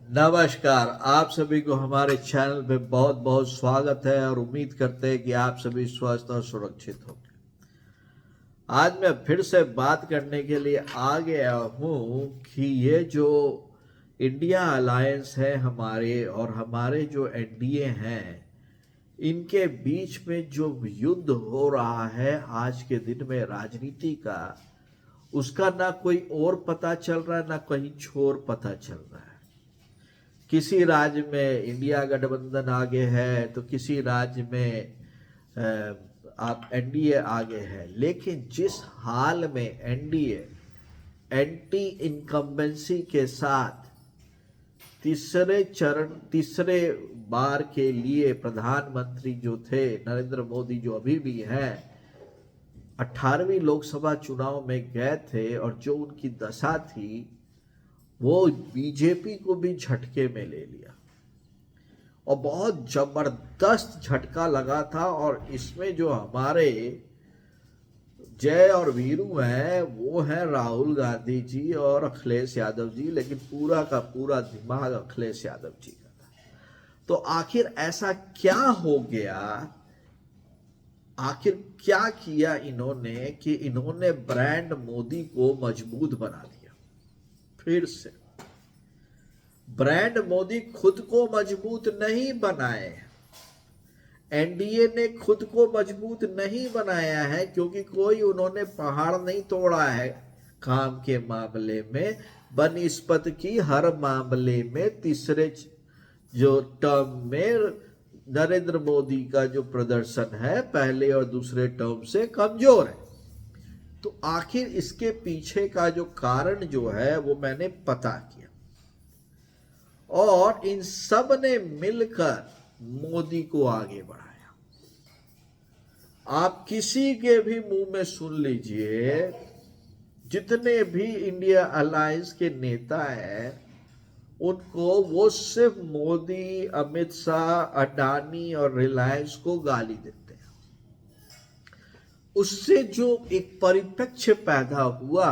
नमस्कार। आप सभी को हमारे चैनल पे बहुत बहुत स्वागत है और उम्मीद करते हैं कि आप सभी स्वस्थ और सुरक्षित होंगे। आज मैं फिर से बात करने के लिए आ गया हूँ कि ये जो इंडिया अलायंस है हमारे और हमारे जो एनडीए हैं, इनके बीच में जो युद्ध हो रहा है आज के दिन में राजनीति का, उसका ना कोई और पता चल रहा है ना कहीं छोर पता चल रहा है। किसी राज्य में इंडिया गठबंधन आगे है तो किसी राज्य में आप एनडीए आगे है, लेकिन जिस हाल में एनडीए एंटी इनकम्बेंसी के साथ तीसरे बार के लिए प्रधानमंत्री जो थे नरेंद्र मोदी, जो अभी भी हैं, 18वीं लोकसभा चुनाव में गए थे और जो उनकी दशा थी वो बीजेपी को भी झटके में ले लिया और बहुत जबरदस्त झटका लगा था। और इसमें जो हमारे जय और वीरू हैं वो हैं राहुल गांधी जी और अखिलेश यादव जी, लेकिन पूरा का पूरा दिमाग अखिलेश यादव जी का था। तो आखिर ऐसा क्या हो गया, आखिर क्या किया इन्होंने कि इन्होंने ब्रांड मोदी को मजबूत बना दिया। फिर से ब्रांड मोदी खुद को मजबूत नहीं बनाए, एनडीए ने खुद को मजबूत नहीं बनाया है, क्योंकि कोई उन्होंने पहाड़ नहीं तोड़ा है काम के मामले में। बनिस्पत की हर मामले में तीसरे जो टर्म में नरेंद्र मोदी का जो प्रदर्शन है पहले और दूसरे टर्म से कमजोर है। तो आखिर इसके पीछे का जो कारण जो है वो मैंने पता किया और इन सब ने मिलकर मोदी को आगे बढ़ाया। आप किसी के भी मुंह में सुन लीजिए, जितने भी इंडिया अलायंस के नेता हैं उनको वो सिर्फ मोदी, अमित शाह, अडानी और रिलायंस को गाली देते हैं। उससे जो एक परिप्रेक्ष्य पैदा हुआ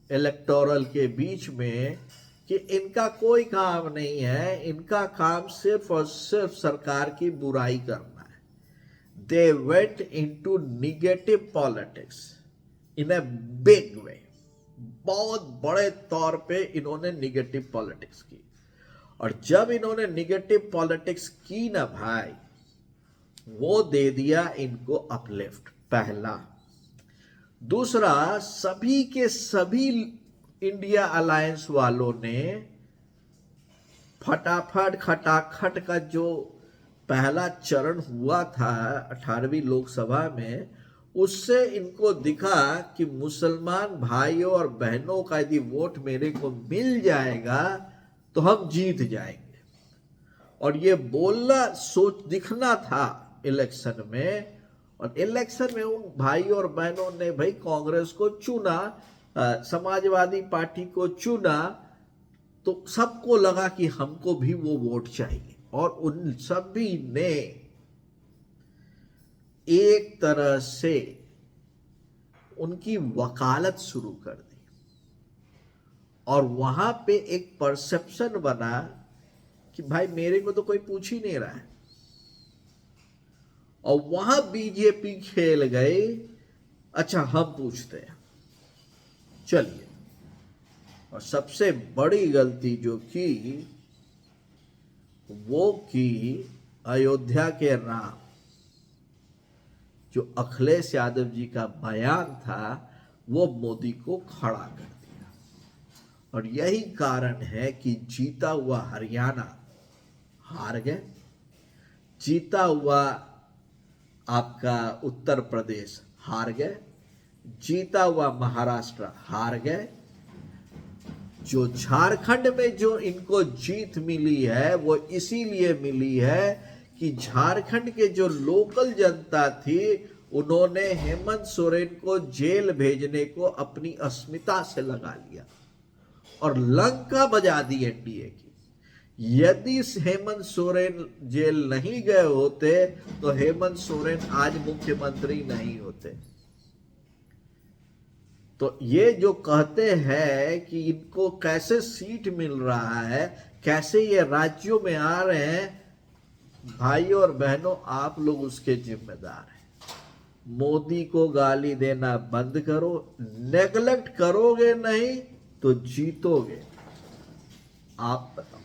इलेक्टोरल के बीच में कि इनका कोई काम नहीं है, इनका काम सिर्फ और सिर्फ सरकार की बुराई करना है। They went into negative politics in a big way. बहुत बड़े तौर पे इन्होंने निगेटिव पॉलिटिक्स की, और जब इन्होंने निगेटिव पॉलिटिक्स की ना भाई, वो दे दिया इनको अपलिफ्ट, पहला। दूसरा, सभी के सभी इंडिया अलायंस वालों ने फटाफट खटाखट का जो पहला चरण हुआ था 18वीं लोकसभा में, उससे इनको दिखा कि मुसलमान भाइयों और बहनों का यदि वोट मेरे को मिल जाएगा तो हम जीत जाएंगे। और ये बोलना सोच दिखना था इलेक्शन में, और इलेक्शन में उन भाइयों और बहनों ने भाई कांग्रेस को चुना, समाजवादी पार्टी को चुना, तो सबको लगा कि हमको भी वो वोट चाहिए, और उन सभी ने एक तरह से उनकी वकालत शुरू कर दी। और वहां पे एक परसेप्शन बना कि भाई मेरे को तो कोई पूछ ही नहीं रहा है, और वहां बीजेपी खेल गए, अच्छा हम पूछते हैं, चलिए। और सबसे बड़ी गलती जो की वो की अयोध्या के राम, जो अखिलेश यादव जी का बयान था वो मोदी को खड़ा कर दिया। और यही कारण है कि जीता हुआ हरियाणा हार गए, जीता हुआ आपका उत्तर प्रदेश हार गए, जीता हुआ महाराष्ट्र हार गए। जो झारखंड में जो इनको जीत मिली है वो इसीलिए मिली है कि झारखंड के जो लोकल जनता थी उन्होंने हेमंत सोरेन को जेल भेजने को अपनी अस्मिता से लगा लिया और लंका बजा दी एनडीए की। यदि हेमंत सोरेन जेल नहीं गए होते तो हेमंत सोरेन आज मुख्यमंत्री नहीं होते। तो ये जो कहते हैं कि इनको कैसे सीट मिल रहा है, कैसे ये राज्यों में आ रहे हैं, भाइयों और बहनों आप लोग उसके जिम्मेदार हैं। मोदी को गाली देना बंद करो, नेगलेक्ट करोगे नहीं तो जीतोगे। आप बताओ।